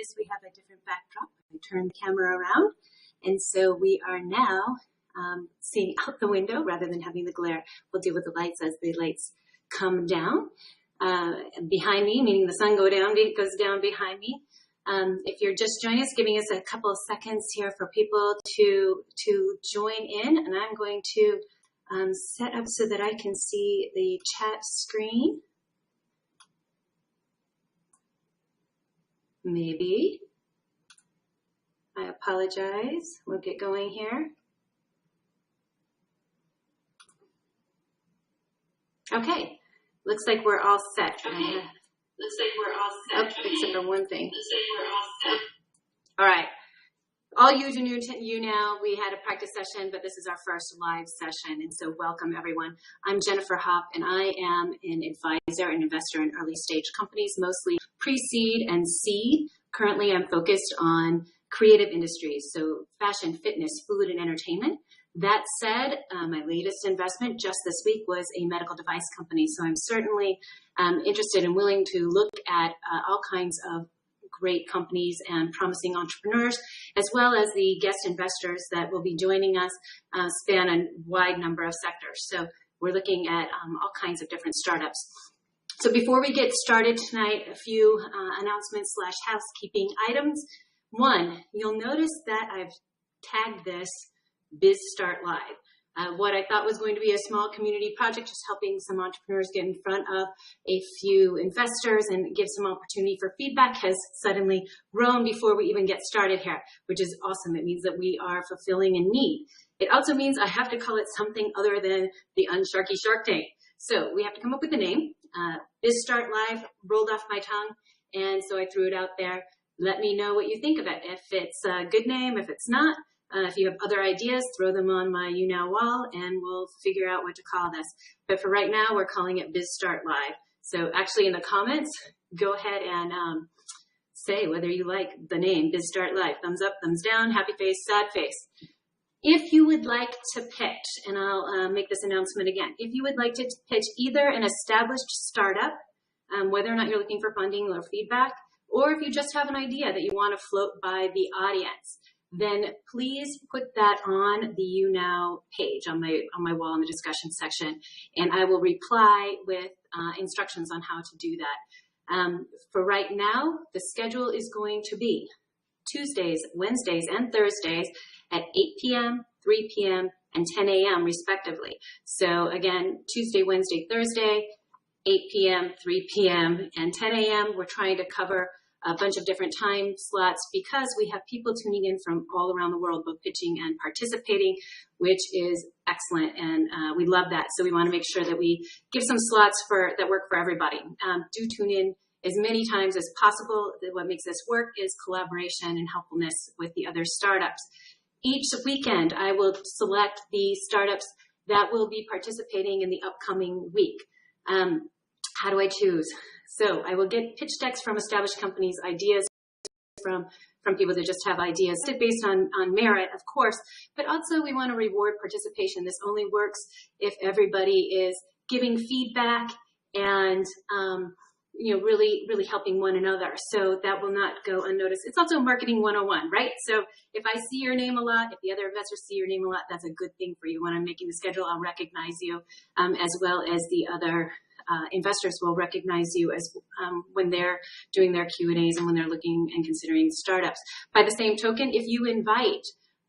notice we have a different backdrop. I turn the camera around, and so we are now seeing out the window rather than having the glare. We'll deal with the lights as the lights come down behind me, meaning the sun goes down behind me. If you're just joining us, giving us a couple of seconds here for people to join in, and I'm going to set up so that I can see the chat screen. Maybe. I apologize. We'll get going here. Okay. Looks like we're all set. Okay. Looks like we're all set. Oh, except for one thing. Looks like we're all set. All right. All you now, we had a practice session, but this is our first live session, and so welcome everyone. I'm Jennifer Hopp, and I am an advisor and investor in early stage companies, mostly pre-seed and seed. Currently, I'm focused on creative industries, so fashion, fitness, food, and entertainment. That said, my latest investment just this week was a medical device company, so I'm certainly interested and willing to look at all kinds of great companies and promising entrepreneurs, as well as the guest investors that will be joining us span a wide number of sectors. So we're looking at all kinds of different startups. So before we get started tonight, a few announcements / housekeeping items. One, you'll notice that I've tagged this BizStart.Live. What I thought was going to be a small community project, just helping some entrepreneurs get in front of a few investors and give some opportunity for feedback, has suddenly grown before we even get started here, which is awesome. It means that we are fulfilling a need. It also means I have to call it something other than the Unsharky Shark Tank. So we have to come up with a name. BizStart.Live rolled off my tongue, and so I threw it out there. Let me know what you think of it. If it's a good name, if it's not. If you have other ideas, throw them on my YouNow wall, and we'll figure out what to call this. But for right now, we're calling it BizStart.Live. So actually in the comments, go ahead and say whether you like the name BizStart.Live. Thumbs up, thumbs down, happy face, sad face. If you would like to pitch, and I'll make this announcement again, if you would like to pitch either an established startup, whether or not you're looking for funding or feedback, or if you just have an idea that you want to float by the audience, then please put that on the YouNow page on my wall in the discussion section, and I will reply with instructions on how to do that. For right now, the schedule is going to be Tuesdays, Wednesdays, and Thursdays at 8 p.m., 3 p.m., and 10 a.m. respectively. So again, Tuesday, Wednesday, Thursday, 8 p.m., 3 p.m., and 10 a.m. We're trying to cover a bunch of different time slots because we have people tuning in from all around the world, both pitching and participating, which is excellent, and we love that. So we want to make sure that we give some slots that work for everybody. Do tune in as many times as possible. What makes this work is collaboration and helpfulness with the other startups. Each weekend, I will select the startups that will be participating in the upcoming week. How do I choose? So I will get pitch decks from established companies, ideas from people that just have ideas based on merit, of course, but also we want to reward participation. This only works if everybody is giving feedback and really helping one another. So that will not go unnoticed. It's also marketing 101, right? So if I see your name a lot, if the other investors see your name a lot, that's a good thing for you. When I'm making the schedule, I'll recognize you as well as the other investors will recognize you as when they're doing their Q&As and when they're looking and considering startups. By the same token, if you invite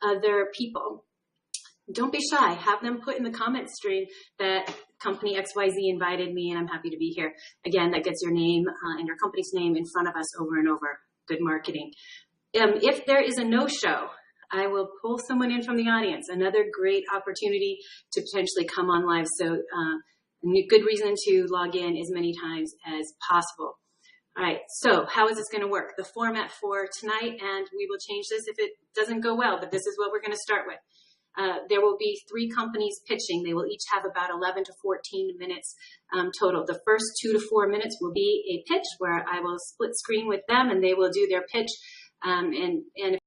other people, don't be shy. Have them put in the comment stream that company XYZ invited me and I'm happy to be here. Again, that gets your name and your company's name in front of us over and over. Good marketing. If there is a no-show, I will pull someone in from the audience. Another great opportunity to potentially come on live. So good reason to log in as many times as possible. All right, so how is this going to work? The format for tonight, and we will change this if it doesn't go well, but this is what we're going to start with. There will be 3 companies pitching. They will each have about 11 to 14 minutes total. The first 2 to 4 minutes will be a pitch where I will split screen with them and they will do their pitch. And if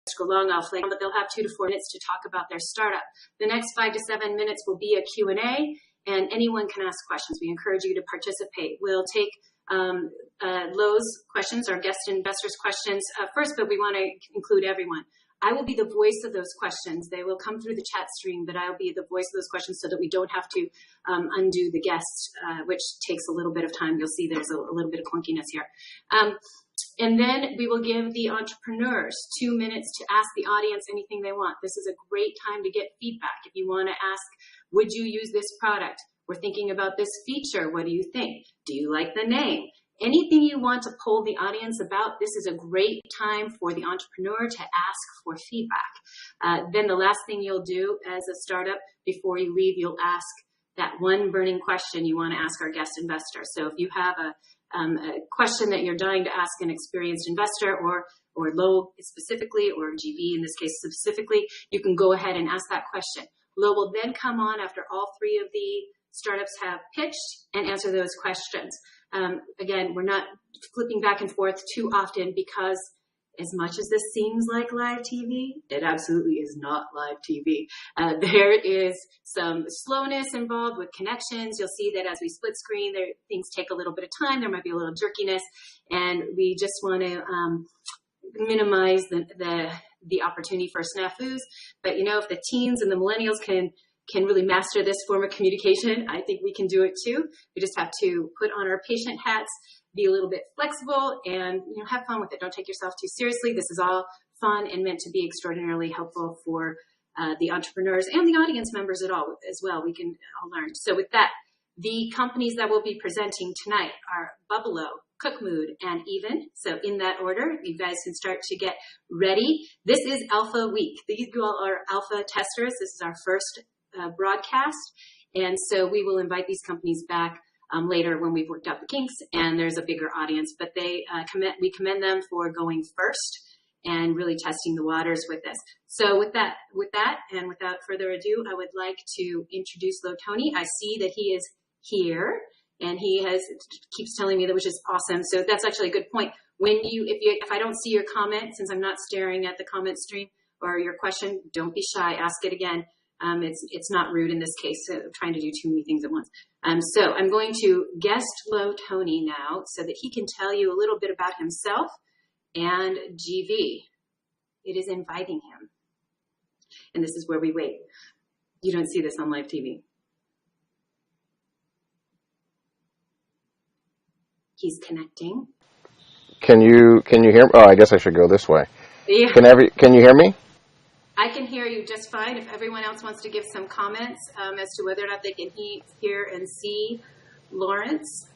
it's go long, I'll flag, but they'll have 2 to 4 minutes to talk about their startup. The next 5 to 7 minutes will be a Q&A, and anyone can ask questions. We encourage you to participate. We'll take Lowe's questions, our guest investors' questions first, but we want to include everyone. I will be the voice of those questions. They will come through the chat stream, but I'll be the voice of those questions so that we don't have to undo the guest, which takes a little bit of time. You'll see there's a little bit of clunkiness here. And then we will give the entrepreneurs 2 minutes to ask the audience anything they want. This is a great time to get feedback. If you want to ask, would you use this product? We're thinking about this feature. What do you think? Do you like the name? Anything you want to poll the audience about, this is a great time for the entrepreneur to ask for feedback. Then the last thing you'll do as a startup before you leave, you'll ask that one burning question you want to ask our guest investor. So if you have a question that you're dying to ask an experienced investor or Lowe specifically, or GB in this case specifically, you can go ahead and ask that question. Lowe will then come on after all three of the startups have pitched and answer those questions. Again, we're not flipping back and forth too often because as much as this seems like live TV, it absolutely is not live TV. There is some slowness involved with connections. You'll see that as we split screen, things take a little bit of time. There might be a little jerkiness, and we just want to minimize the opportunity for snafus. But if the teens and the millennials can really master this form of communication, I think we can do it too. We just have to put on our patient hats, be a little bit flexible, and have fun with it. Don't take yourself too seriously. This is all fun and meant to be extraordinarily helpful for the entrepreneurs and the audience members as well. We can all learn. So with that, the companies that will be presenting tonight are Buffalo, Cook Mood, and Even. So in that order, you guys can start to get ready. This is Alpha Week. These all are alpha testers. This is our first broadcast, and so we will invite these companies back later when we've worked out the kinks and there's a bigger audience. But we commend them for going first and really testing the waters with this. So with that, and without further ado, I would like to introduce Toney. I see that he is here, and he keeps telling me that, which is awesome. So that's actually a good point. If I don't see your comment, since I'm not staring at the comment stream or your question, don't be shy. Ask it again. It's not rude in this case, trying to do too many things at once. So I'm going to guest Toney now so that he can tell you a little bit about himself and GV. It is inviting him. And this is where we wait. You don't see this on live TV. He's connecting. Can you hear me? Oh, I guess I should go this way. Yeah. Can you hear me? I can hear you just fine. If everyone else wants to give some comments as to whether or not they can hear and see Lawrence.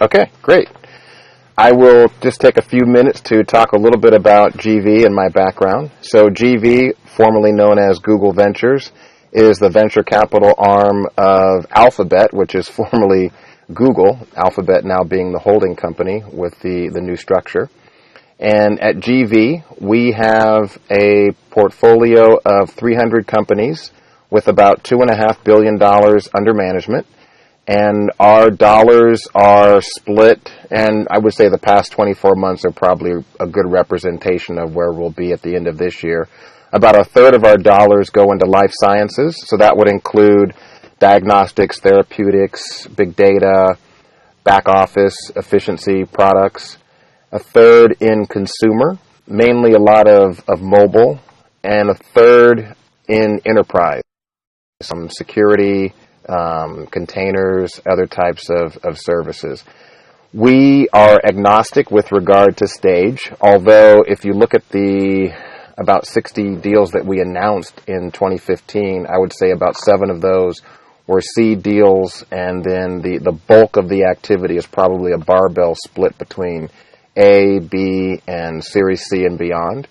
Okay, great. I will just take a few minutes to talk a little bit about GV and my background. So GV, formerly known as Google Ventures, is the venture capital arm of Alphabet, which is formerly Google, Alphabet now being the holding company with the new structure. And at GV, we have a portfolio of 300 companies with about $2.5 billion under management. And our dollars are split, and I would say the past 24 months are probably a good representation of where we'll be at the end of this year. About a third of our dollars go into life sciences, so that would include diagnostics, therapeutics, big data, back office, efficiency products. A third in consumer, mainly a lot of mobile, and a third in enterprise, some security, containers, other types of services. We are agnostic with regard to stage, although if you look at the about 60 deals that we announced in 2015, I would say about 7 of those were seed deals, and then the bulk of the activity is probably a barbell split between A, B, and Series C and beyond.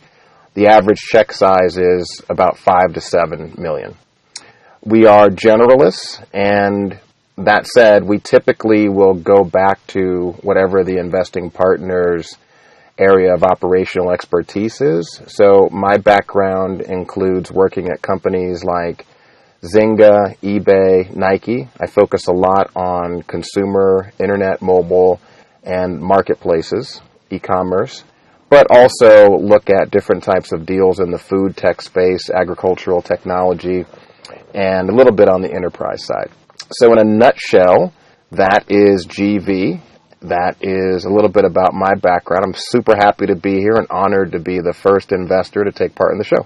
The average check size is about 5 to 7 million. We are generalists, and that said, we typically will go back to whatever the investing partner's area of operational expertise is. So my background includes working at companies like Zynga, eBay, Nike. I focus a lot on consumer, internet, mobile, and marketplaces, e-commerce, but also look at different types of deals in the food tech space, agricultural technology, and a little bit on the enterprise side. So in a nutshell, That is GV. That is a little bit about my background. I'm super happy to be here and honored to be the first investor to take part in the show.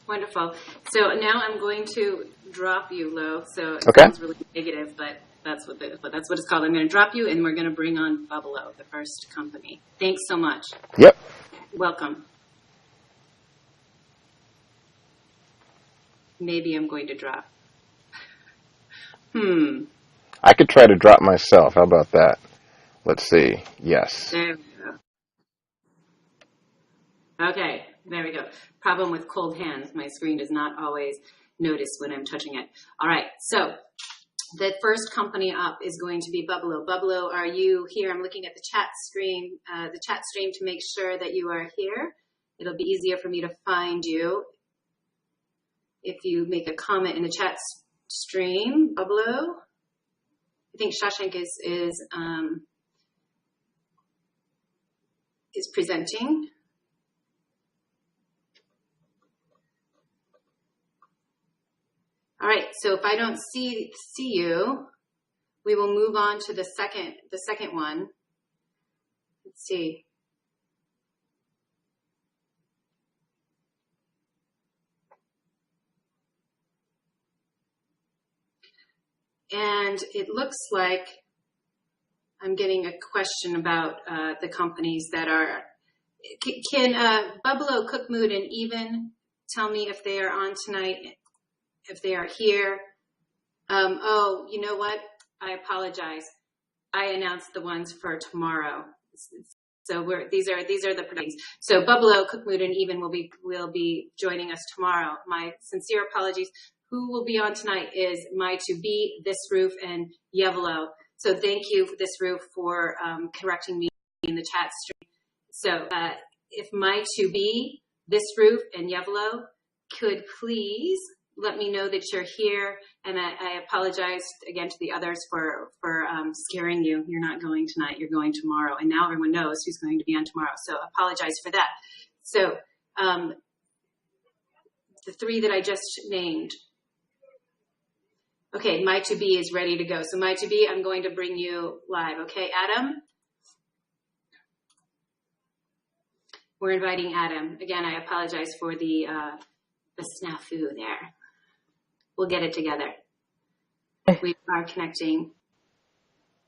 Wonderful. So now I'm going to drop you, Lo. So it Okay. sounds really negative, but that's what it's called. I'm going to drop you, and we're going to bring on Bubblo, the first company. Thanks so much. Yep. Welcome. Maybe I'm going to drop. I could try to drop myself. How about that? Let's see. Yes. There we go. Okay, there we go. Problem with cold hands. My screen does not always notice when I'm touching it. All right, so the first company up is going to be Bubblo. Bubblo, are you here? I'm looking at the chat stream to make sure that you are here. It'll be easier for me to find you if you make a comment in the chat stream. Bubblo, I think Shashank is presenting. All right, so if I don't see you, we will move on to the second one. Let's see. And it looks like I'm getting a question about the companies that are. Can Bubblo, Cook Mood, and Even tell me if they are on tonight? If they are here. Oh, you know what? I apologize. I announced the ones for tomorrow. So these are the predictions. So Bubblo, Cook Mood, and Even will be joining us tomorrow. My sincere apologies. Who will be on tonight is My2B, This Roof, and Yevelo. So thank you, This Roof, for correcting me in the chat stream. So if My2B, This Roof, and Yevelo could please let me know that you're here. And I apologize again to the others for scaring you. You're not going tonight. You're going tomorrow. And now everyone knows who's going to be on tomorrow. So apologize for that. So the three that I just named. Okay, My2B is ready to go. So My2B, I'm going to bring you live. Okay, Adam? We're inviting Adam. Again, I apologize for the snafu there. We'll get it together. We are connecting.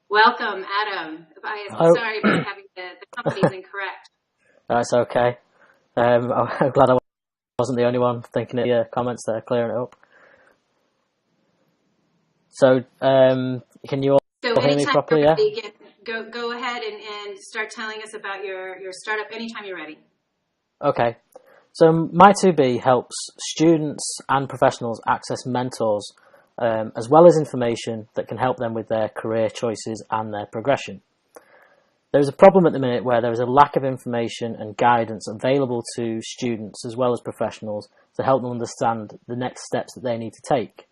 Welcome, Adam. Sorry about having the companies incorrect. That's okay. I'm glad I wasn't the only one thinking of your comments there, clearing it up. So, can you all hear me properly? Yeah. Go ahead and start telling us about your startup anytime you're ready. Okay. So My2B helps students and professionals access mentors, as well as information that can help them with their career choices and their progression. There is a problem at the minute where there is a lack of information and guidance available to students as well as professionals to help them understand the next steps that they need to take.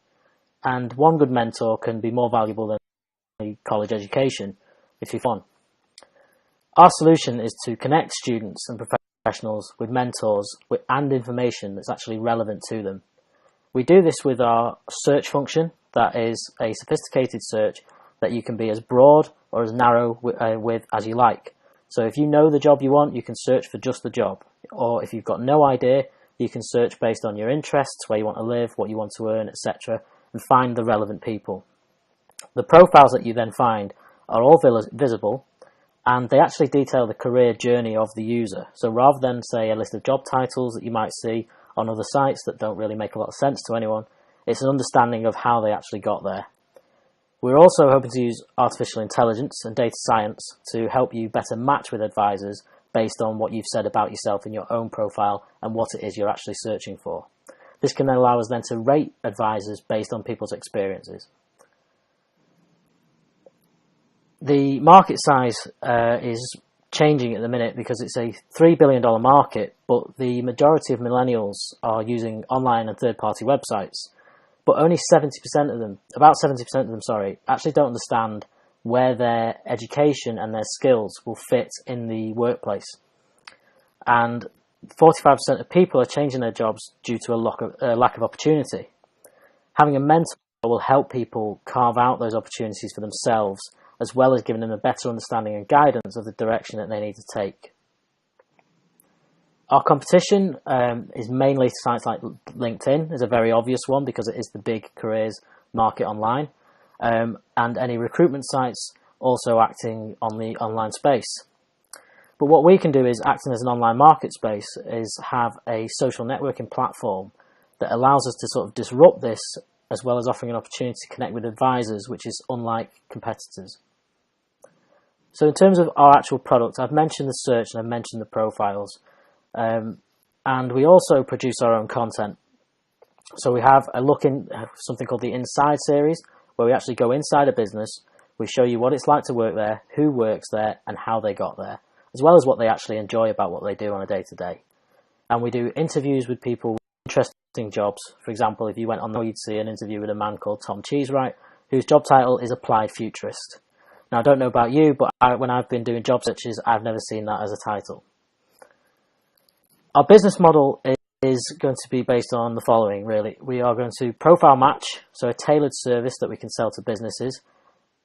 And one good mentor can be more valuable than a college education if you've one. Our solution is to connect students and professionals with mentors and information that's actually relevant to them. We do this with our search function, that is a sophisticated search that you can be as broad or as narrow with as you like. So if you know the job you want, you can search for just the job. Or if you've got no idea, you can search based on your interests, where you want to live, what you want to earn, etc., and find the relevant people. The profiles that you then find are all visible, and they actually detail the career journey of the user. So rather than, say, a list of job titles that you might see on other sites that don't really make a lot of sense to anyone, it's an understanding of how they actually got there. We're also hoping to use artificial intelligence and data science to help you better match with advisors based on what you've said about yourself in your own profile and what it is you're actually searching for. This can allow us then to rate advisors based on people's experiences. The market size is changing at the minute because it's a $3 billion market, but the majority of millennials are using online and third-party websites. But only about 70% of them, actually don't understand where their education and their skills will fit in the workplace. And 45% of people are changing their jobs due to a lack of opportunity. Having a mentor will help people carve out those opportunities for themselves, as well as giving them a better understanding and guidance of the direction that they need to take. Our competition is mainly sites like LinkedIn, is a very obvious one because it is the big careers market online, and any recruitment sites also acting on the online space. But what we can do is, acting as an online market space, is have a social networking platform that allows us to sort of disrupt this, as well as offering an opportunity to connect with advisors, which is unlike competitors. So in terms of our actual product, I've mentioned the search and I've mentioned the profiles. And we also produce our own content. So we have a look in something called the Inside series, where we actually go inside a business. We show you what it's like to work there, who works there, and how they got there, as well as what they actually enjoy about what they do on a day-to-day. And we do interviews with people with interesting jobs. For example, if you went on, you'd see an interview with a man called Tom Cheesewright, whose job title is Applied Futurist. Now, I don't know about you, but when I've been doing job searches, I've never seen that as a title. Our business model is going to be based on the following, really. We are going to profile match, so a tailored service that we can sell to businesses.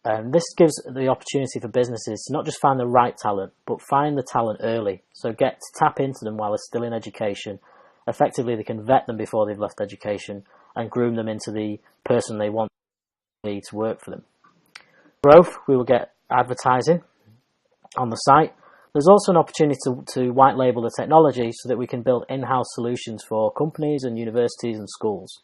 This gives the opportunity for businesses to not just find the right talent, but find the talent early. So get to tap into them while they're still in education. Effectively, they can vet them before they've left education and groom them into the person they want to work for them. Growth, we will get advertising on the site. There's also an opportunity to white label the technology so that we can build in-house solutions for companies and universities and schools.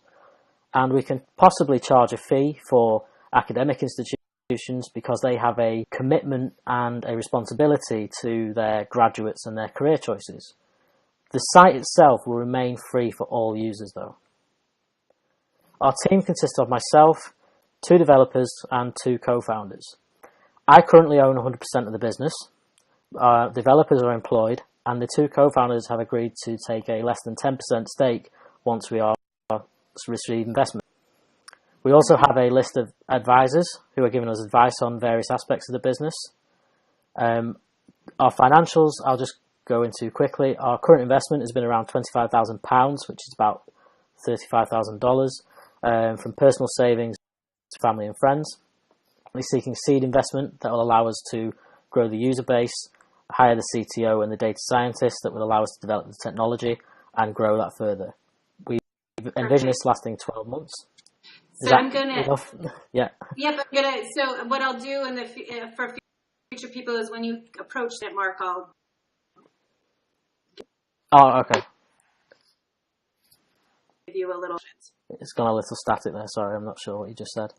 And we can possibly charge a fee for academic institutions because they have a commitment and a responsibility to their graduates and their career choices. The site itself will remain free for all users though. Our team consists of myself, 2 developers and 2 co-founders. I currently own 100% of the business. Our developers are employed, and the 2 co-founders have agreed to take a less than 10% stake once we are receive investment. We also have a list of advisors who are giving us advice on various aspects of the business. Our financials, I'll just go into quickly. Our current investment has been around £25,000, which is about $35,000, from personal savings to family and friends. We're seeking seed investment that will allow us to grow the user base, hire the CTO and the data scientists that will allow us to develop the technology and grow that further. We envision this lasting 12 months. So I'm gonna, yeah. Yep, I'm gonna. So what I'll do in the for future people is when you approach that mark, I'll. Oh, okay. Give you a little. It's gone a little static there. Sorry, I'm not sure what you just said.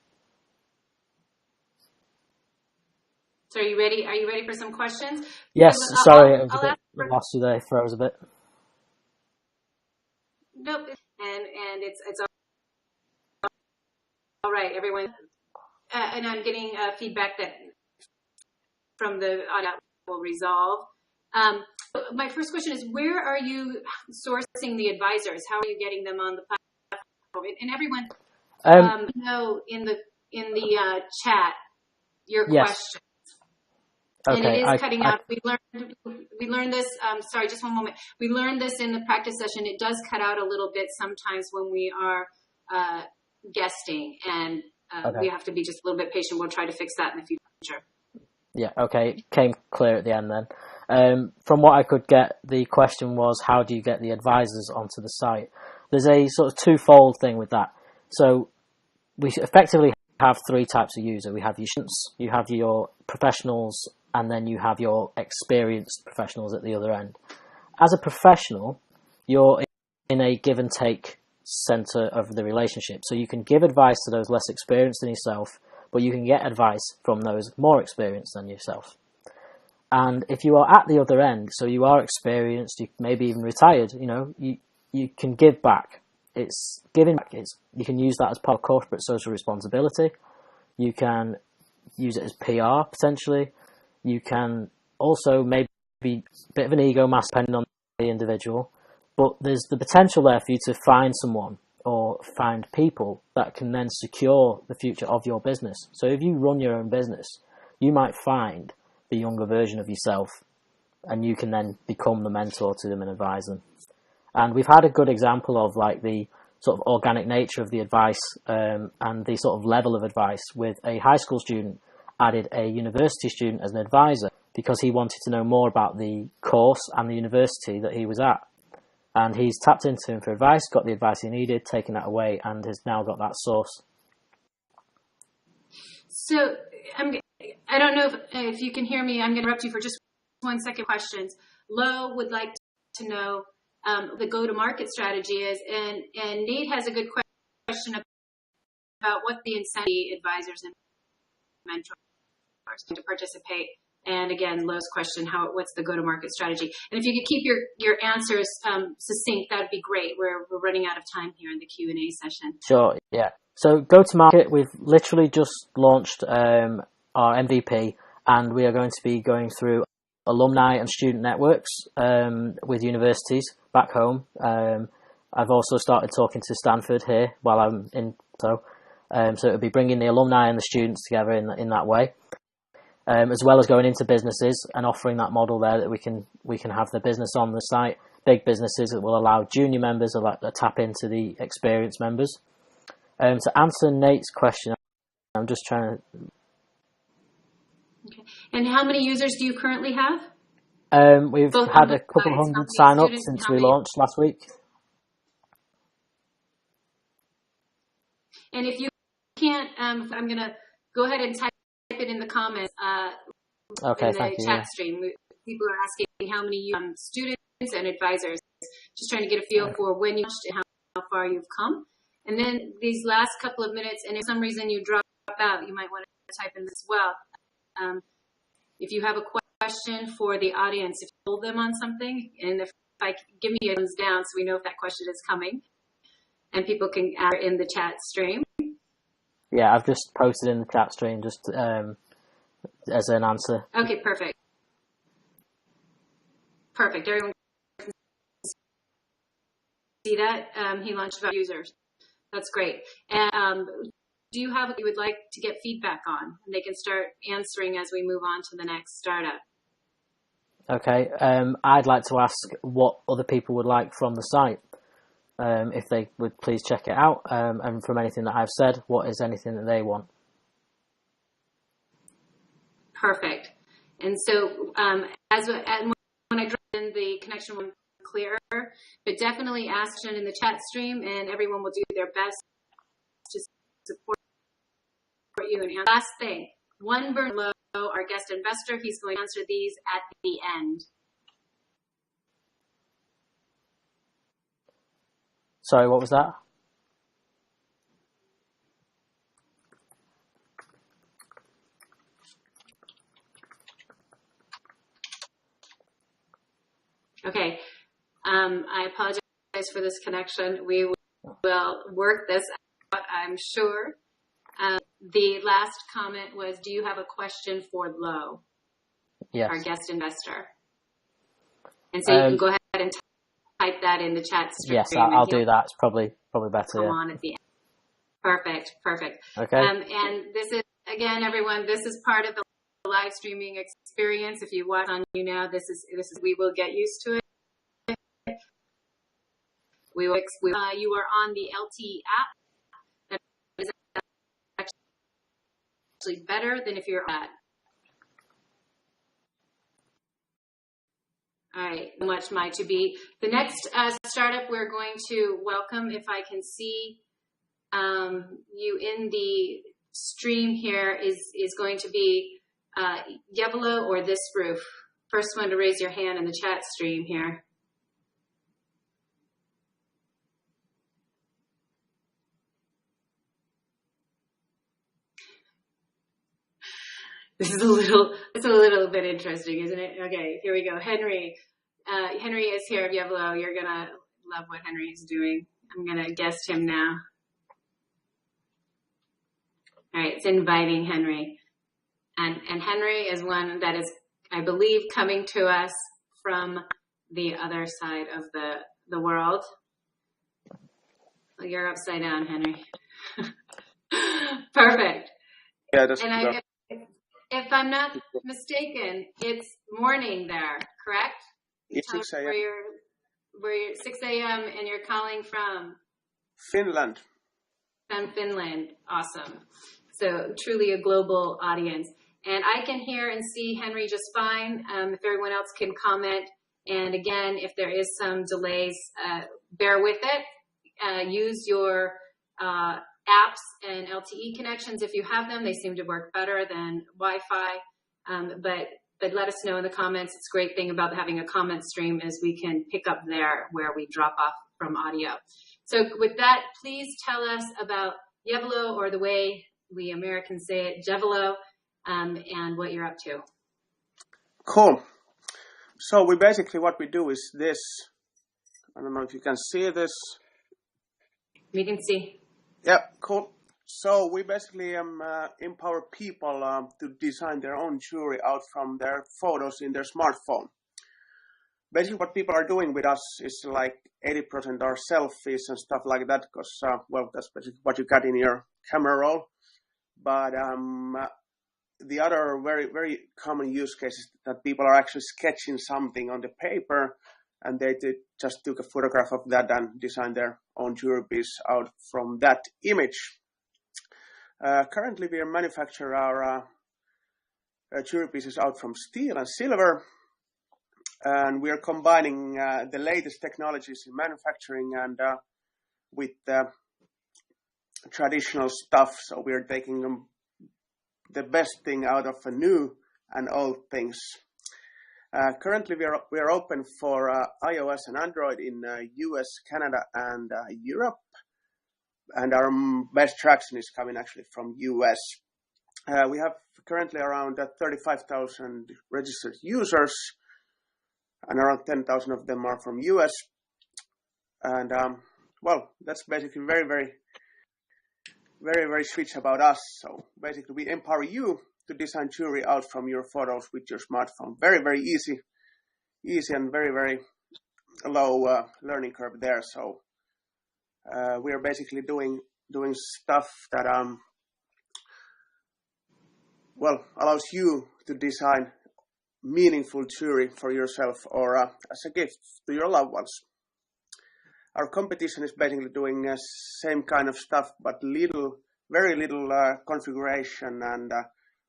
So are you ready? Are you ready for some questions? Yes. Sorry, I lost you there. Froze a bit. Nope. And it's all right, everyone. And I'm getting feedback that from the audio will resolve. My first question is, where are you sourcing the advisors? How are you getting them on the platform? And everyone, know in the chat your question. Okay, and it is cutting out. We learned this. Sorry, just one moment. We learned this in the practice session. It does cut out a little bit sometimes when we are guesting, and we have to be just a little bit patient. We'll try to fix that in the future. Yeah. Okay. It came clear at the end then. From what I could get, the question was, how do you get the advisors onto the site? There's a sort of twofold thing with that. So we effectively have 3 types of user. We have your students, you have your professionals, and then you have your experienced professionals at the other end. As a professional, you're in a give and take center of the relationship. So you can give advice to those less experienced than yourself, but you can get advice from those more experienced than yourself. And if you are at the other end, so you are experienced, you maybe even retired, you can give back. It's giving back. You can use that as part of corporate social responsibility. You can use it as PR potentially. You can also maybe be a bit of an ego mask depending on the individual, but there's the potential there for you to find someone or find people that can then secure the future of your business. So if you run your own business, you might find the younger version of yourself and you can then become the mentor to them and advise them. And we've had a good example of like the sort of organic nature of the advice and the sort of level of advice, with a high school student added a university student as an advisor because he wanted to know more about the course and the university that he was at. And he's tapped into him for advice, got the advice he needed, taken that away, and has now got that source. So I don't know if you can hear me. I'm going to interrupt you for just 1 second. Questions. Lo would like to know the go-to-market strategy is, and Nate has a good question about what the incentive advisors and mentors to participate. And again, Lo's question, what's the go-to-market strategy? And if you could keep your answers succinct, that would be great. We're running out of time here in the Q&A session. Sure, yeah. So go-to-market, we've literally just launched our MVP, and we are going to be going through alumni and student networks with universities back home. I've also started talking to Stanford here while I'm in, so it'll be bringing the alumni and the students together in that way. As well as going into businesses and offering that model there that we can have the business on the site, big businesses that will allow junior members to tap into the experienced members. To answer Nate's question, I'm just trying to... Okay. And how many users do you currently have? We've Both had a couple hundred sign-ups since we launched last week. And if you can't, I'm going to go ahead and type it in the comments Okay, in the thank you, chat stream. People are asking how many students and advisors. Just trying to get a feel for when you launched and how far you've come. And then these last couple of minutes, and if for some reason you drop out, you might want to type in as well. If you have a question for the audience, if you hold them on something, and if give me a thumbs down so we know if that question is coming, and people can add in the chat stream. Yeah, I've just posted in the chat stream just as an answer. Okay, perfect. Perfect. Everyone can see that. He launched about users. That's great. And do you have what you would like to get feedback on? And they can start answering as we move on to the next startup. Okay. I'd like to ask what other people would like from the site. If they would please check it out. And from anything that I've said, what is anything that they want? Perfect. And so when I drop in the connection will be clearer, but definitely ask in the chat stream, and everyone will do their best to support you. And last thing, Bernard Lowe, our guest investor, he's going to answer these at the end. Sorry, what was that? Okay. I apologize for this connection. We will work this out, I'm sure. The last comment was, do you have a question for Lo, yes, our guest investor? And so you can go ahead and type that in the chat stream. Yes, I'll do that. It's probably better. Come on at the end. Perfect. Okay. And this is, again, everyone, this is part of the live streaming experience. If you watch on you now, this is we will get used to it. You are on the LT app. That is actually better than if you're at. All right, much my to be. The next startup we're going to welcome, if I can see you in the stream here, is going to be Yevelo or This Roof. First one to raise your hand in the chat stream here. This is it's a little bit interesting, isn't it? Okay, here we go. Henry is here of Yevelo. You're gonna love what Henry is doing. I'm gonna guest him now. All right, it's inviting Henry. And Henry is one that is, I believe, coming to us from the other side of the world. Well, you're upside down, Henry. Perfect. Yeah, that's if I'm not mistaken, it's morning there, correct? It's 6 a.m. Where you're 6 a.m. and you're calling from? Finland. From Finland. Awesome. So truly a global audience. And I can hear and see Henry just fine. If everyone else can comment. And again, if there is some delays, bear with it. Use your apps and LTE connections if you have them. They seem to work better than Wi-Fi. But let us know in the comments. It's a great thing about having a comment stream is we can pick up there where we drop off from audio. So with that, please tell us about Jevelo, or the way we Americans say it, Jevelo, and what you're up to. Cool. So what we do is this. I don't know if you can see this. We can see. Yeah, cool. So we basically empower people to design their own jewelry out from their photos in their smartphone. Basically what people are doing with us is like 80% are selfies and stuff like that, because, that's basically what you got in your camera roll. But the other very, very common use case is that people are actually sketching something on the paper, and they just took a photograph of that and designed their own jewelry piece out from that image. Currently, we manufacture our jewelry pieces out from steel and silver, and we are combining the latest technologies in manufacturing and with traditional stuff. So we are taking the best thing out of a new and old things. Currently, we are open for iOS and Android in US, Canada, and Europe. And our best traction is coming actually from US. We have currently around 35,000 registered users, and around 10,000 of them are from US. And that's basically very, very, very, very switch about us. So basically, we empower you to design jewelry out from your photos with your smartphone. Very, very easy and very, very low learning curve there. So we are basically doing stuff that allows you to design meaningful jewelry for yourself or as a gift to your loved ones. Our competition is basically doing same kind of stuff, but very little configuration, and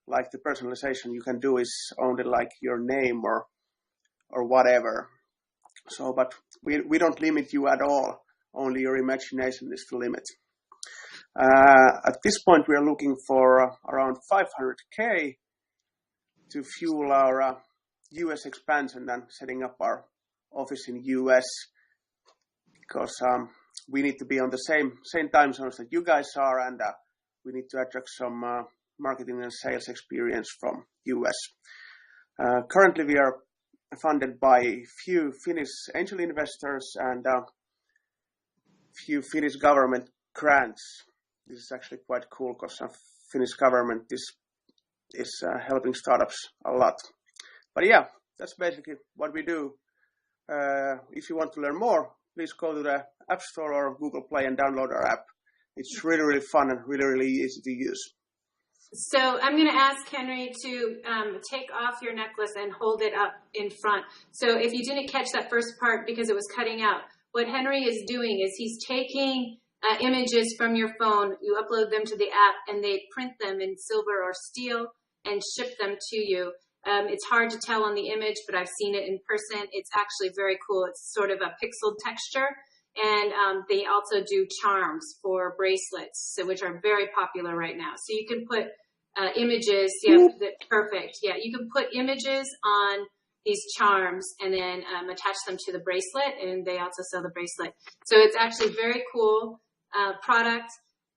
like the personalization you can do is only like your name or whatever. So, but we don't limit you at all. Only your imagination is the limit. At this point, we are looking for around 500K to fuel our US expansion and setting up our office in US, because we need to be on the same time zones that you guys are, and we need to attract some marketing and sales experience from US. Currently, we are funded by few Finnish angel investors and few Finnish government grants. This is actually quite cool because Finnish government is helping startups a lot. But yeah, that's basically what we do. If you want to learn more, please go to the App Store or Google Play and download our app. It's really, really fun and really, really easy to use. So I'm going to ask Henry to take off your necklace and hold it up in front. So if you didn't catch that first part because it was cutting out, what Henry is doing is he's taking images from your phone, you upload them to the app, and they print them in silver or steel and ship them to you. It's hard to tell on the image, but I've seen it in person. It's actually very cool. It's sort of a pixeled texture. And they also do charms for bracelets, which are very popular right now. So you can put images. Yeah, perfect. Yeah, you can put images on these charms and then attach them to the bracelet, and they also sell the bracelet. So it's actually very cool product,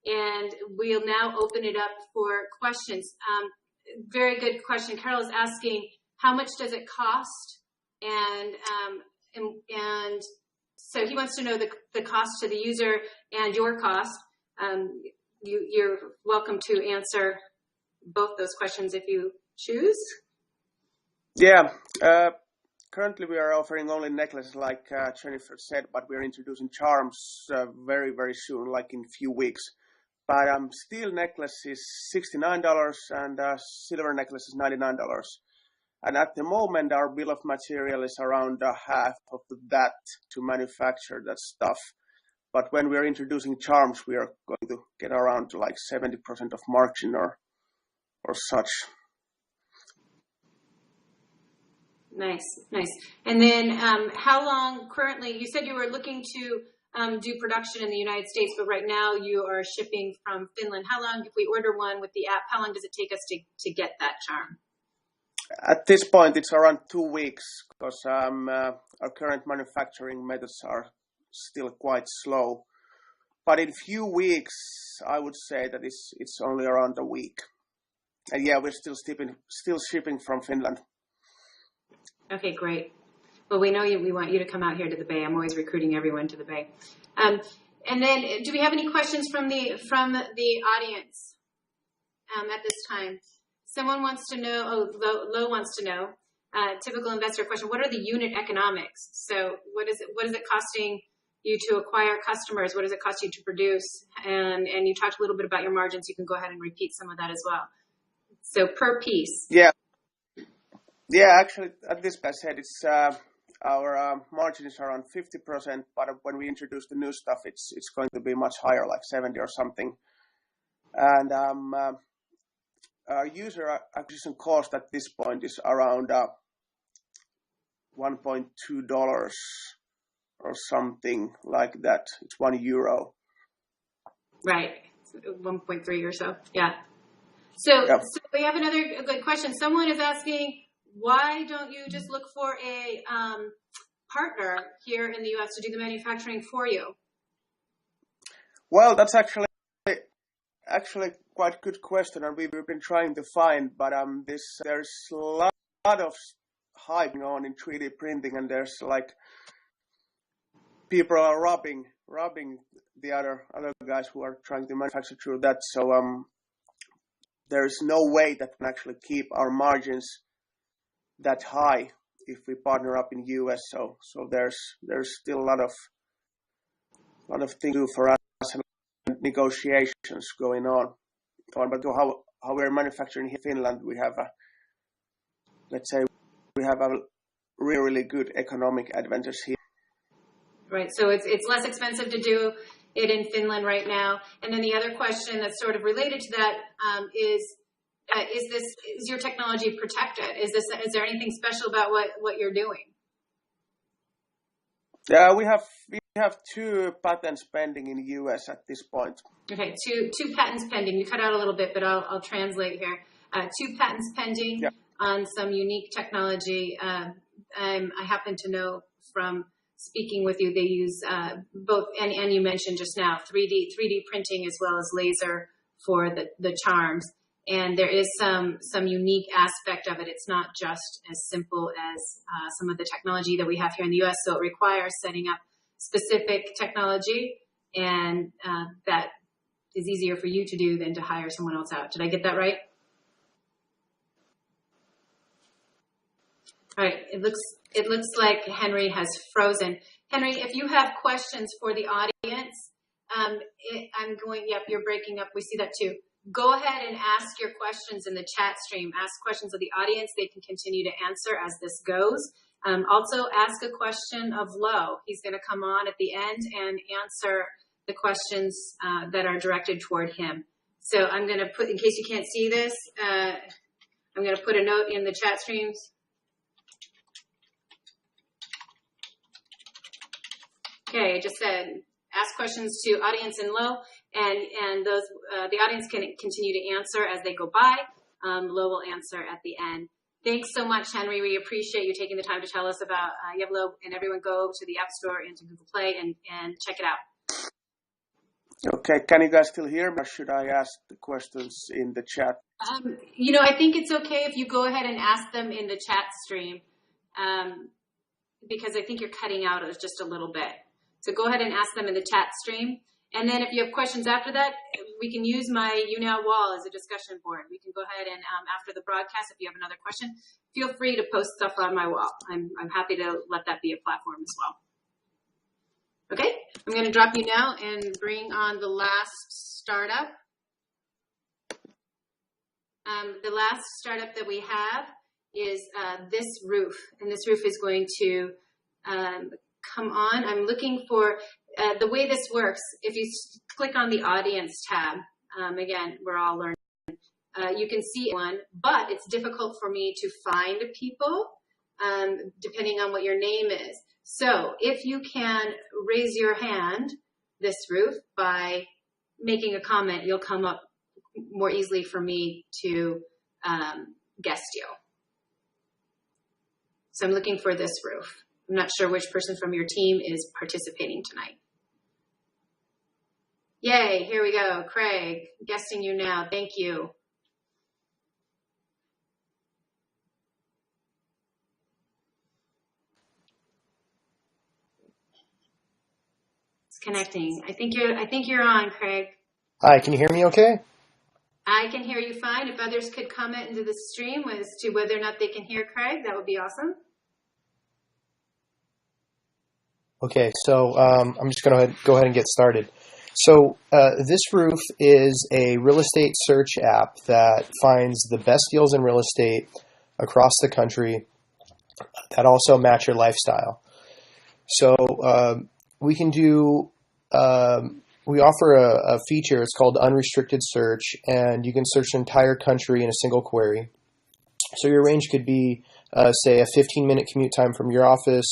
and we'll now open it up for questions. Very good question. Carol is asking, how much does it cost? And so he wants to know the cost to the user and your cost. You're welcome to answer both those questions if you choose. Yeah. Currently, we are offering only necklaces, like Jennifer said, but we are introducing charms very, very soon, like in a few weeks. But steel necklace is $69 and silver necklace is $99. And at the moment, our bill of material is around half of that to manufacture that stuff. But when we are introducing charms, we are going to get around to like 70% of margin or such. Nice. And then how long currently, you said you were looking to do production in the United States, but right now you are shipping from Finland. How long, if we order one with the app, how long does it take us to get that charm? At this point, it's around 2 weeks because our current manufacturing methods are still quite slow. But in few weeks, I would say that it's only around a week. And yeah, we're still shipping from Finland. Okay, great. Well, we know we want you to come out here to the Bay. I'm always recruiting everyone to the Bay. And then, do we have any questions from the audience at this time? Someone wants to know. Lo wants to know. Typical investor question: what are the unit economics? So, what is it costing you to acquire customers? What does it cost you to produce? And you talked a little bit about your margins. You can go ahead and repeat some of that as well. So per piece. Yeah. Actually, at this point, I said it's our margin is around 50%, but when we introduce the new stuff, it's going to be much higher, like 70 or something. And our user acquisition cost at this point is around $1.2 or something like that. It's €1. Right. 1.3 or so. Yeah. So we have a good question. Someone is asking, why don't you just look for a partner here in the U.S. to do the manufacturing for you? Well, that's actually quite a good question, and we've been trying to find, but there's a lot of hype going on in 3D printing, and there's like people are robbing the other guys who are trying to manufacture through that. So there's no way that we can actually keep our margins that high if we partner up in the US. So there's still a lot of things to do for us and negotiations going on. But how we're manufacturing here in Finland, we have a really good economic advantage here. Right. So it's less expensive to do it in Finland right now. And then the other question that's sort of related to that is your technology protected? Is there anything special about what you're doing? Yeah, we have 2 patents pending in the US at this point. Okay, two patents pending. You cut out a little bit, but I'll translate here. 2 patents pending on some unique technology. I happen to know from speaking with you, they use both, and you mentioned just now 3D printing as well as laser for the charms. And there is some unique aspect of it. It's not just as simple as some of the technology that we have here in the U.S. So it requires setting up specific technology, and that is easier for you to do than to hire someone else out. Did I get that right? All right. It looks like Henry has frozen. Henry, if you have questions for the audience, Yep, you're breaking up. We see that too. Go ahead and ask your questions in the chat stream. Ask questions of the audience. They can continue to answer as this goes. Also, ask a question of Lo. He's going to come on at the end and answer the questions that are directed toward him. So I'm going to put, in case you can't see this, I'm going to put a note in the chat streams. Okay, I just said, ask questions to audience and Lo, and those the audience can continue to answer as they go by. Lo will answer at the end. Thanks so much, Henry. We appreciate you taking the time to tell us about Yevlo, and everyone go to the App Store and to Google Play and check it out. Okay, can you guys still hear me, or should I ask the questions in the chat? I think it's okay if you go ahead and ask them in the chat stream, because I think you're cutting out just a little bit. So go ahead and ask them in the chat stream. And then if you have questions after that, we can use my YouNow wall as a discussion board. We can go ahead and after the broadcast, if you have another question, feel free to post stuff on my wall. I'm happy to let that be a platform as well. Okay, I'm going to drop you now and bring on the last startup. The last startup that we have is this roof. And this roof is going to come on. I'm looking for the way this works. If you click on the audience tab, again, we're all learning. You can see one, but it's difficult for me to find people depending on what your name is. So if you can raise your hand, this Ruth, by making a comment, you'll come up more easily for me to guest you. So I'm looking for this Ruth. I'm not sure which person from your team is participating tonight. Yay, here we go. Craig, guesting you now. Thank you. It's connecting. I think you're on, Craig. Hi, can you hear me okay? I can hear you fine. If others could comment into the stream as to whether or not they can hear Craig, that would be awesome. Okay, so I'm just going to go ahead and get started. So this Roof is a real estate search app that finds the best deals in real estate across the country that also match your lifestyle. So we can do, we offer a feature, it's called unrestricted search, and you can search the entire country in a single query. So your range could be, say, a 15-minute commute time from your office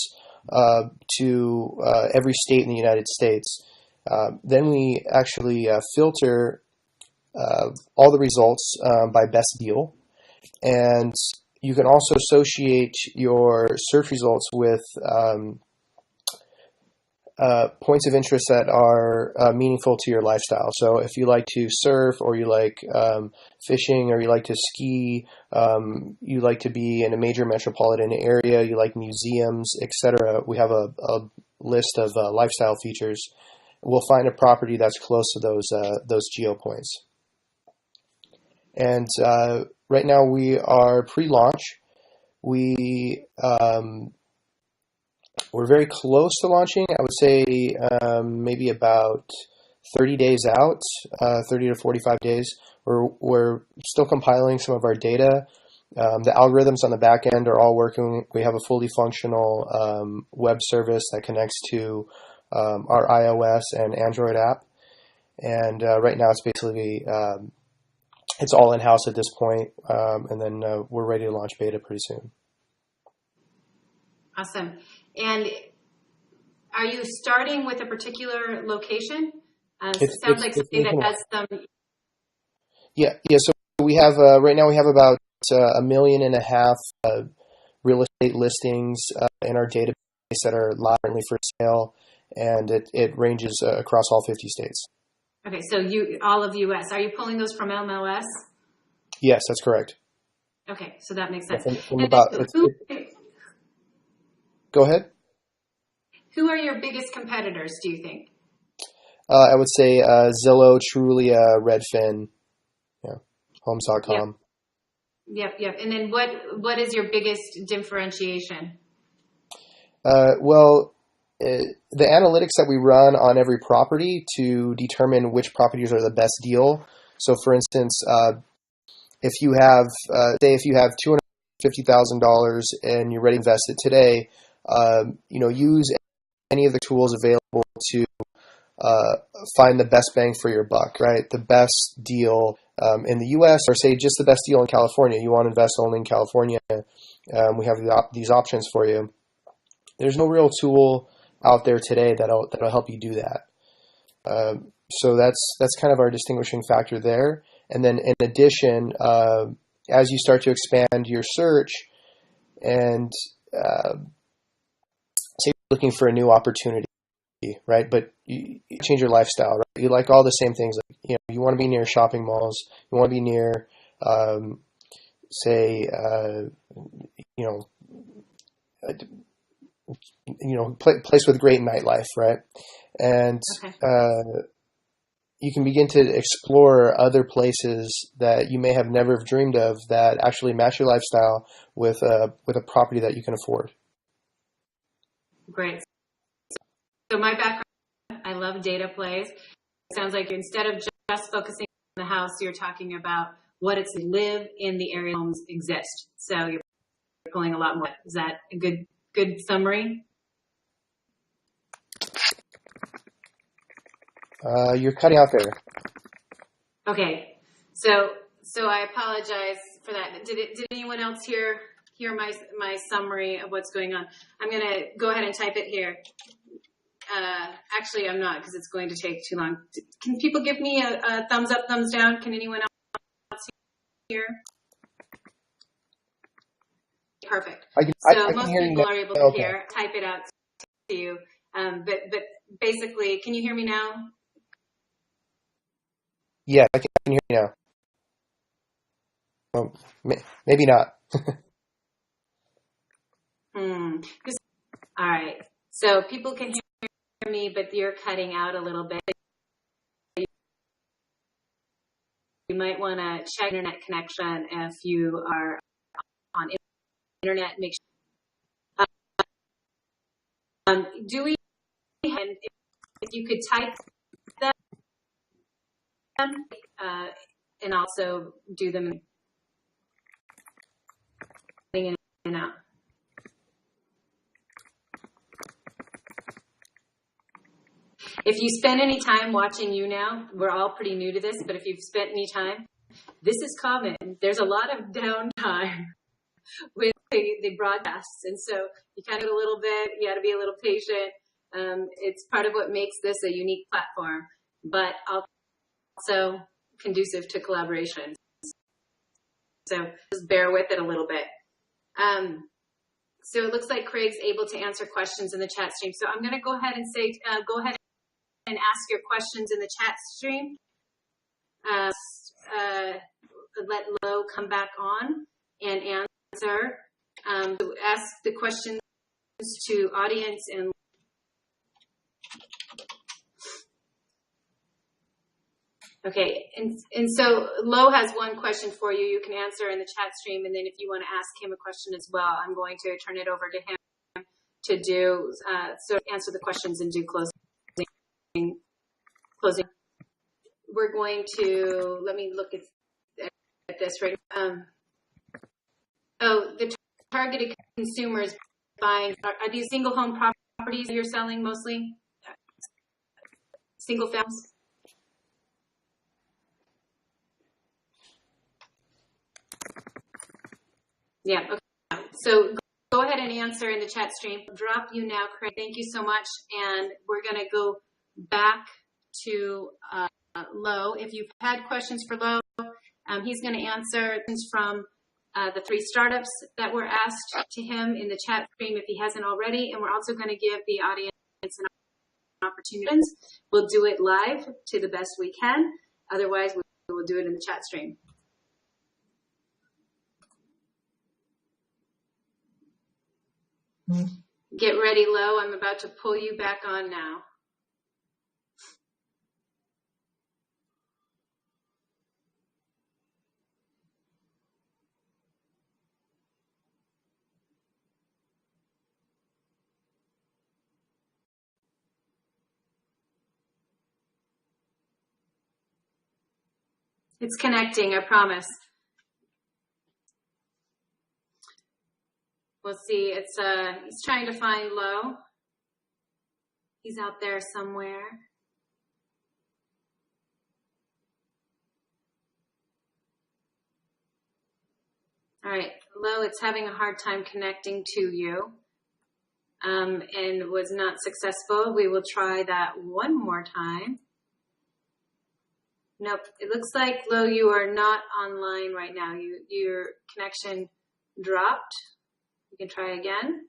to every state in the United States. Then we actually filter all the results by best deal. And you can also associate your search results with points of interest that are meaningful to your lifestyle. So if you like to surf, or you like fishing, or you like to ski, you like to be in a major metropolitan area, you like museums, etc., we have a list of lifestyle features. We'll find a property that's close to those geo points. And right now we are pre-launch. We're very close to launching. I would say maybe about 30 days out, 30 to 45 days. We're still compiling some of our data. The algorithms on the back end are all working. We have a fully functional web service that connects to our iOS and Android app. And right now it's basically, it's all in-house at this point. And then we're ready to launch beta pretty soon. Awesome. And are you starting with a particular location? It sounds like something that has some. Yeah. So we have right now we have about 1.5 million real estate listings in our database that are live currently for sale, and it ranges across all 50 states. Okay, so all of US. Are you pulling those from MLS? Yes, that's correct. Okay, so that makes sense. Go ahead. Who are your biggest competitors, do you think? I would say Zillow, Trulia, Redfin, Homes.com. Yep. And then what is your biggest differentiation? Well, the analytics that we run on every property to determine which properties are the best deal. So, for instance, if you have $250,000 and you're ready to invest it today, use any of the tools available to find the best bang for your buck, right? The best deal in the U.S., or say just the best deal in California. You want to invest only in California. We have these options for you. There's no real tool out there today that'll help you do that. So that's kind of our distinguishing factor there. And then in addition, as you start to expand your search and say you're looking for a new opportunity, right? But you change your lifestyle, right? You like all the same things. Like, you want to be near shopping malls. You want to be near, place with great nightlife, right? And you can begin to explore other places that you may have never dreamed of that actually match your lifestyle with a property that you can afford. Great. So my background, I love data plays. It sounds like instead of just focusing on the house, you're talking about what it's to live in the area homes exist. So you're pulling a lot more. Is that a good summary? You're cutting out there. Okay, so I apologize for that. Did anyone else hear my summary of what's going on? I'm going to go ahead and type it here. Actually, I'm not, because it's going to take too long. Can people give me a thumbs up, thumbs down? Can anyone else hear? Perfect. I So can most hear you people now. are able to Okay. hear. Type it out to you. But basically, can you hear me now? Yeah, I can hear you now. Well, maybe not. All right. So people can hear me, but you're cutting out a little bit. You might want to check internet connection if you are on internet. Make sure. Do we? And if you could type them, and also do them in and out. If you spend any time watching you now, we're all pretty new to this, but if you've spent any time, this is common. There's a lot of downtime with the broadcasts, and so you kind of a little bit, you got to be a little patient. It's part of what makes this a unique platform, but also conducive to collaboration. So just bear with it a little bit. So it looks like Craig's able to answer questions in the chat stream. So I'm going to go ahead and say, go ahead and ask your questions in the chat stream. Let Lo come back on and answer. Ask the questions to audience and okay, and so Lo has one question for you. You can answer in the chat stream, and then if you want to ask him a question as well, I'm going to turn it over to him to do answer the questions and do closing. We're going to let me look at this right. The targeted consumers buying are these single home properties you're selling mostly? Single families? Yeah, okay. So go ahead and answer in the chat stream. I'll drop you now, Craig. Thank you so much. And we're going to go back to Lo. If you've had questions for Lo, he's going to answer things from the 3 startups that were asked to him in the chat stream if he hasn't already. And we're also going to give the audience an opportunity. We'll do it live to the best we can. Otherwise, we will do it in the chat stream. Get ready, Lo. I'm about to pull you back on now. It's connecting, I promise. We'll see. It's he's trying to find Lo. He's out there somewhere. All right, Lo, it's having a hard time connecting to you, and was not successful. We will try that one more time. Nope, it looks like, Lo, you are not online right now. Your connection dropped. You can try again.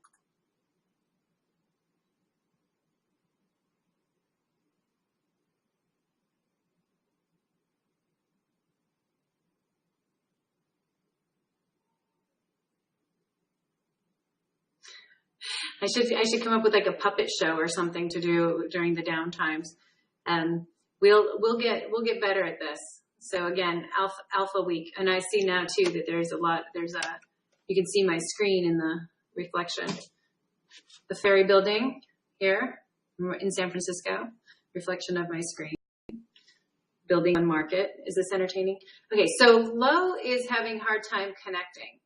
I should come up with like a puppet show or something to do during the downtimes. We'll get better at this. So again, alpha week, and I see now too that you can see my screen in the reflection. The Ferry Building here in San Francisco, reflection of my screen. Building on Market. Is this entertaining? Okay, so Lo is having a hard time connecting.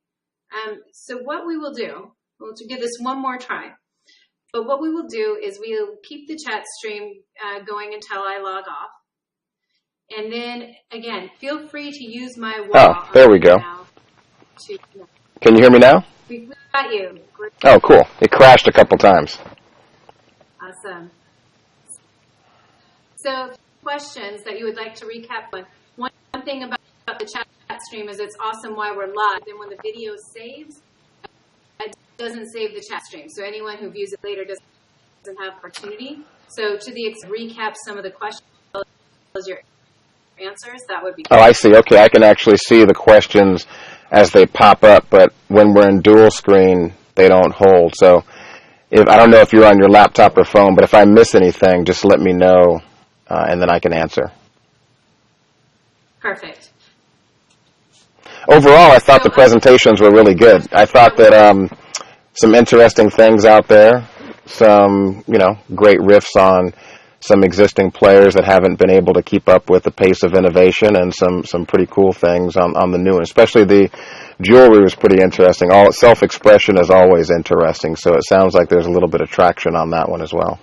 So what we will do, we'll give this one more try. But what we will do is we'll keep the chat stream going until I log off. And then, again, feel free to use my wall. Oh, there we go. Can you hear me now? We got you. Great. Oh, cool. It crashed a couple times. Awesome. So, questions that you would like to recap on. One thing about the chat stream is it's awesome while we're live. Then when the video saves, it doesn't save the chat stream. So anyone who views it later doesn't have opportunity. So to the recap some of the questions, your answers, that would be great. Oh, I see. Okay, I can actually see the questions as they pop up, but when we're in dual screen, they don't hold. So I don't know if you're on your laptop or phone, but if I miss anything, just let me know, and then I can answer. Perfect. Overall, I thought the presentations were really good. I thought that some interesting things out there, some, great riffs on some existing players that haven't been able to keep up with the pace of innovation, and some pretty cool things on the new one. Especially the jewelry was pretty interesting. All self-expression is always interesting, so it sounds like there's a little bit of traction on that one as well.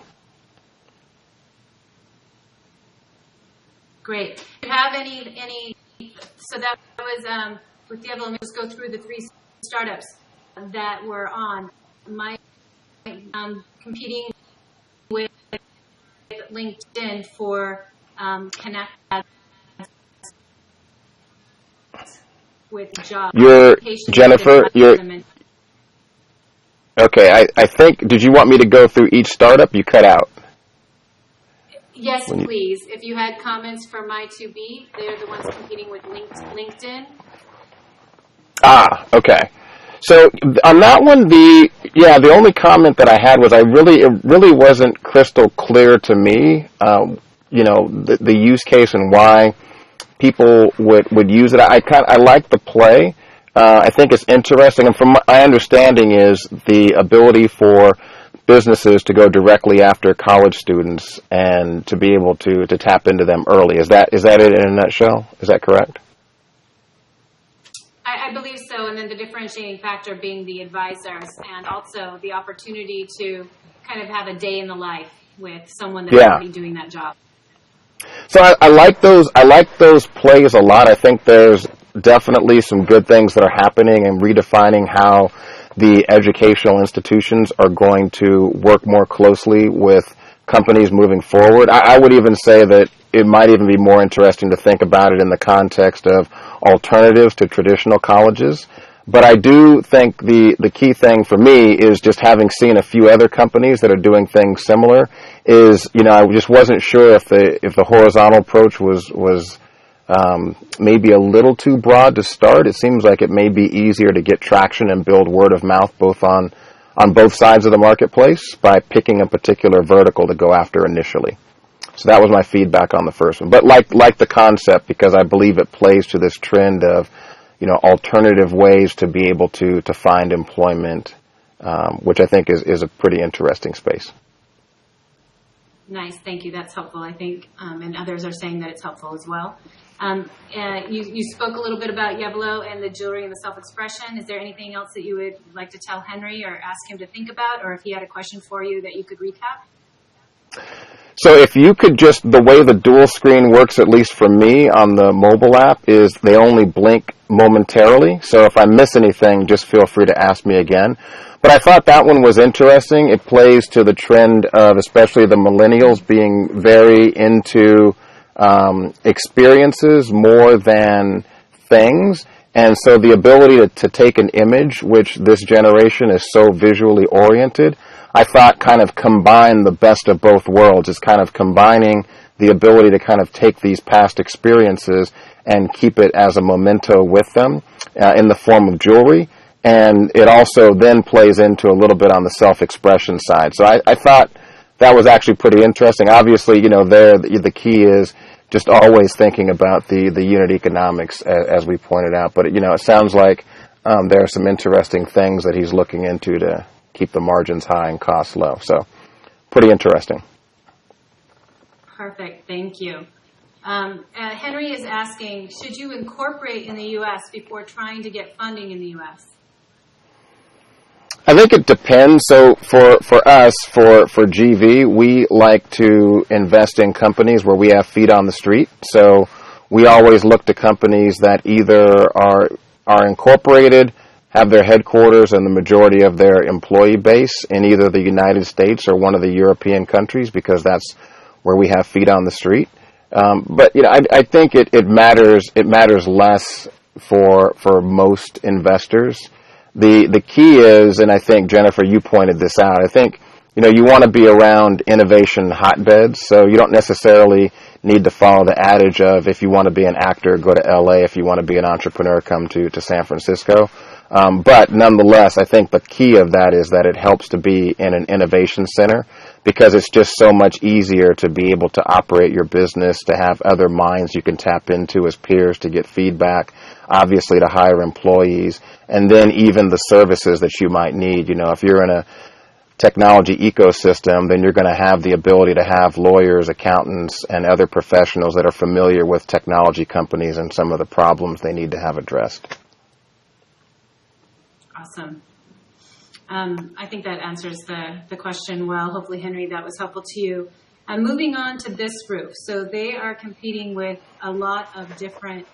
Great. Do you have any? So that was with Diablo. Let me just go through the 3 startups that were on my competing with LinkedIn for connect with jobs. Jennifer, okay. I think. Did you want me to go through each startup? You cut out. Yes, please. If you had comments for my 2B, they're the ones competing with LinkedIn. Ah, okay. So on that one, the only comment that I had was it really wasn't crystal clear to me, the use case and why people would use it. I like the play. I think it's interesting, and from my understanding is the ability for businesses to go directly after college students and to be able to tap into them early. Is that it in a nutshell? Is that correct? I believe so, and then the differentiating factor being the advisors and also the opportunity to kind of have a day in the life with someone that's already doing that job. So I like those plays a lot. I think there's definitely some good things that are happening and redefining how the educational institutions are going to work more closely with companies moving forward. I would even say that it might even be more interesting to think about it in the context of alternatives to traditional colleges. But I do think the key thing for me is just having seen a few other companies that are doing things similar is, I just wasn't sure if the horizontal approach was maybe a little too broad to start. It seems like it may be easier to get traction and build word of mouth both on both sides of the marketplace by picking a particular vertical to go after initially. So that was my feedback on the first one. But like the concept, because I believe it plays to this trend of, alternative ways to be able to find employment, which I think is a pretty interesting space. Nice, thank you. That's helpful, I think, and others are saying that it's helpful as well. You spoke a little bit about Yevlo and the jewelry and the self-expression. Is there anything else that you would like to tell Henry or ask him to think about, or if he had a question for you that you could recap? So if you could the way the dual screen works, at least for me on the mobile app, is they only blink momentarily. So if I miss anything, just feel free to ask me again. But I thought that one was interesting. It plays to the trend of especially the millennials being very into experiences more than things. And so the ability to take an image, which this generation is so visually oriented, I thought kind of combined the best of both worlds. It's kind of combining the ability to kind of take these past experiences and keep it as a memento with them in the form of jewelry. And it also then plays into a little bit on the self-expression side. So I thought that was actually pretty interesting. Obviously, the key is just always thinking about the unit economics, as we pointed out. But, it sounds like there are some interesting things that he's looking into to keep the margins high and costs low. So pretty interesting. Perfect. Thank you. Henry is asking, should you incorporate in the U.S. before trying to get funding in the U.S.? I think it depends. So for us, for GV, we like to invest in companies where we have feet on the street. So we always look to companies that either are incorporated, have their headquarters and the majority of their employee base in either the United States or one of the European countries, because that's where we have feet on the street. But I think it matters less for most investors. The key is, and I think, Jennifer, you pointed this out, I think, you want to be around innovation hotbeds, so you don't necessarily need to follow the adage of, if you want to be an actor, go to LA, if you want to be an entrepreneur, come to San Francisco. But nonetheless, I think the key of that is that it helps to be in an innovation center, because it's just so much easier to be able to operate your business, to have other minds you can tap into as peers to get feedback, obviously to hire employees, and then even the services that you might need. If you're in a technology ecosystem, then you're going to have the ability to have lawyers, accountants, and other professionals that are familiar with technology companies and some of the problems they need to have addressed. Awesome. I think that answers the question well. Hopefully, Henry, that was helpful to you. Moving on to this group. So they are competing with a lot of different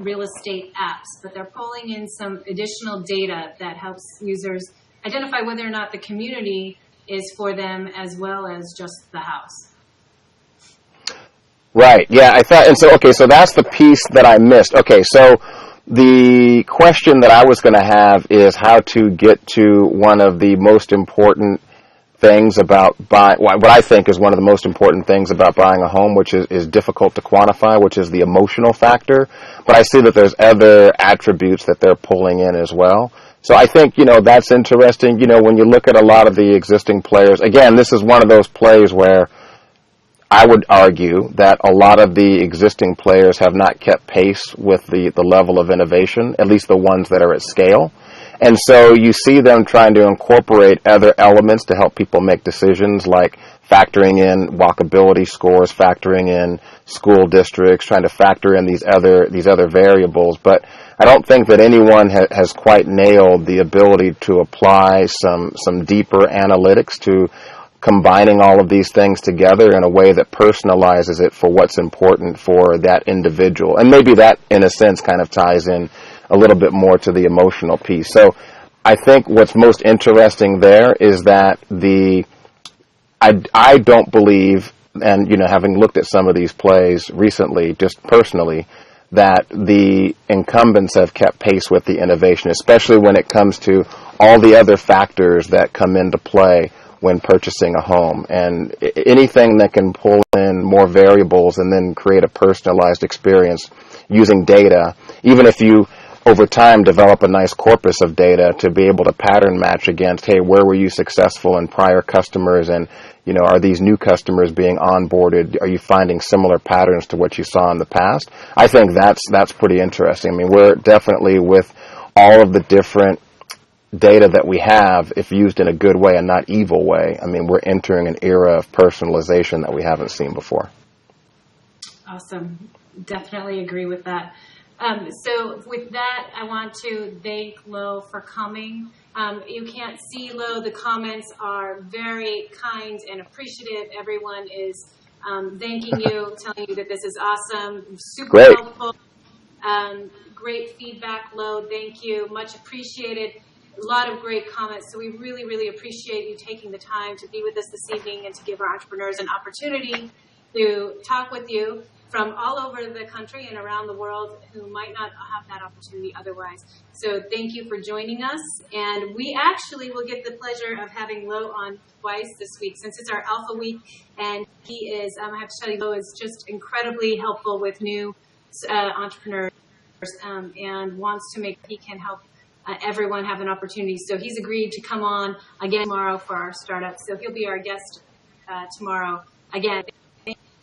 real estate apps, but they're pulling in some additional data that helps users identify whether or not the community is for them, as well as just the house. Right. Yeah, I thought, and so, okay, so that's the piece that I missed. Okay, so the question that I was going to have is how to get to one of the most important things about buying, what I think is one of the most important things about buying a home, which is difficult to quantify, which is the emotional factor. But I see that there's other attributes that they're pulling in as well. So I think, that's interesting. When you look at a lot of the existing players, again, this is one of those plays where I would argue that a lot of the existing players have not kept pace with the level of innovation, at least the ones that are at scale. And so you see them trying to incorporate other elements to help people make decisions, like factoring in walkability scores, factoring in school districts, trying to factor in these other variables. But I don't think that anyone has quite nailed the ability to apply some deeper analytics to combining all of these things together in a way that personalizes it for what's important for that individual. And maybe that, in a sense, kind of ties in a little bit more to the emotional piece. So I think what's most interesting there is that I don't believe, and having looked at some of these plays recently, just personally, that the incumbents have kept pace with the innovation, especially when it comes to all the other factors that come into play when purchasing a home. And anything that can pull in more variables and then create a personalized experience using data, even if you over time develop a nice corpus of data to be able to pattern match against, hey, where were you successful in prior customers, and are these new customers being onboarded? Are you finding similar patterns to what you saw in the past? I think that's pretty interesting. I mean, we're definitely, with all of the different data that we have, if used in a good way and not evil way, I mean, we're entering an era of personalization that we haven't seen before. Awesome. Definitely agree with that. So with that, I want to thank Lo for coming. You can't see Lo. The comments are very kind and appreciative. Everyone is thanking you, telling you that this is awesome, super helpful. Great feedback, Lo. Thank you. Much appreciated. A lot of great comments. So we really, really appreciate you taking the time to be with us this evening and to give our entrepreneurs an opportunity to talk with you from all over the country and around the world who might not have that opportunity otherwise. So thank you for joining us. And we actually will get the pleasure of having Lo on twice this week, since it's our Alpha Week. And he is, I have to tell you, Lo is just incredibly helpful with new entrepreneurs and wants to make he can help everyone have an opportunity. So he's agreed to come on again tomorrow for our startup. So he'll be our guest tomorrow. Again,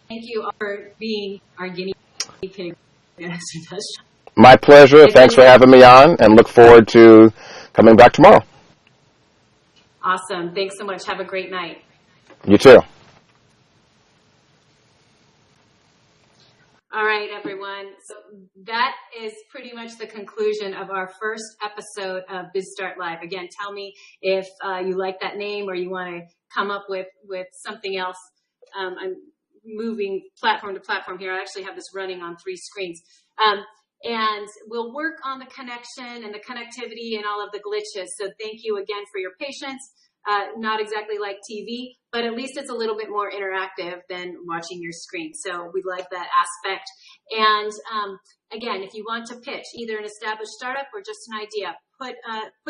thank you all for being our guinea pig. My pleasure. Thanks for having me on, and look forward to coming back tomorrow. Awesome. Thanks so much. Have a great night. You too. All right, everyone. So that is pretty much the conclusion of our first episode of BizStart.Live. Again, tell me if you like that name or you want to come up with something else. I'm moving platform to platform here. I actually have this running on 3 screens. And we'll work on the connection and the connectivity and all of the glitches. So thank you again for your patience. Not exactly like TV, but at least it's a little bit more interactive than watching your screen. So we like that aspect. And again, if you want to pitch either an established startup or just an idea, put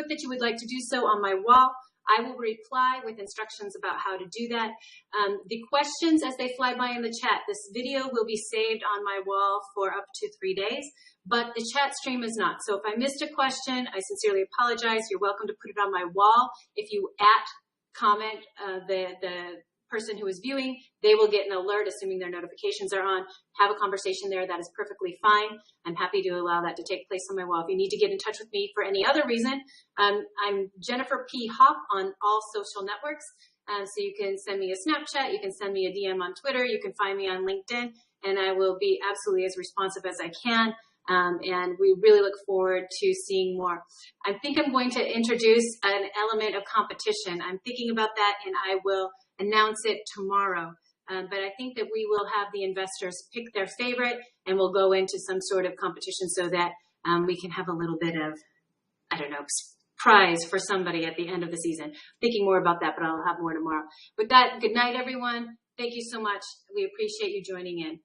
that you would like to do so on my wall. I will reply with instructions about how to do that. The questions as they fly by in the chat, this video will be saved on my wall for up to 3 days, but the chat stream is not. So if I missed a question, I sincerely apologize. You're welcome to put it on my wall. If you comment the person who is viewing, they will get an alert, assuming their notifications are on. Have a conversation there. That is perfectly fine. I'm happy to allow that to take place on my wall. If you need to get in touch with me for any other reason, I'm Jennifer P. Hop on all social networks. So you can send me a Snapchat, you can send me a DM on Twitter, you can find me on LinkedIn, and I will be absolutely as responsive as I can. And we really look forward to seeing more. I think I'm going to introduce an element of competition. I'm thinking about that, and I will announce it tomorrow. But I think that we will have the investors pick their favorite, and we'll go into some sort of competition so that we can have a little bit of, I don't know, prize for somebody at the end of the season. Thinking more about that, but I'll have more tomorrow. With that, good night, everyone. Thank you so much. We appreciate you joining in.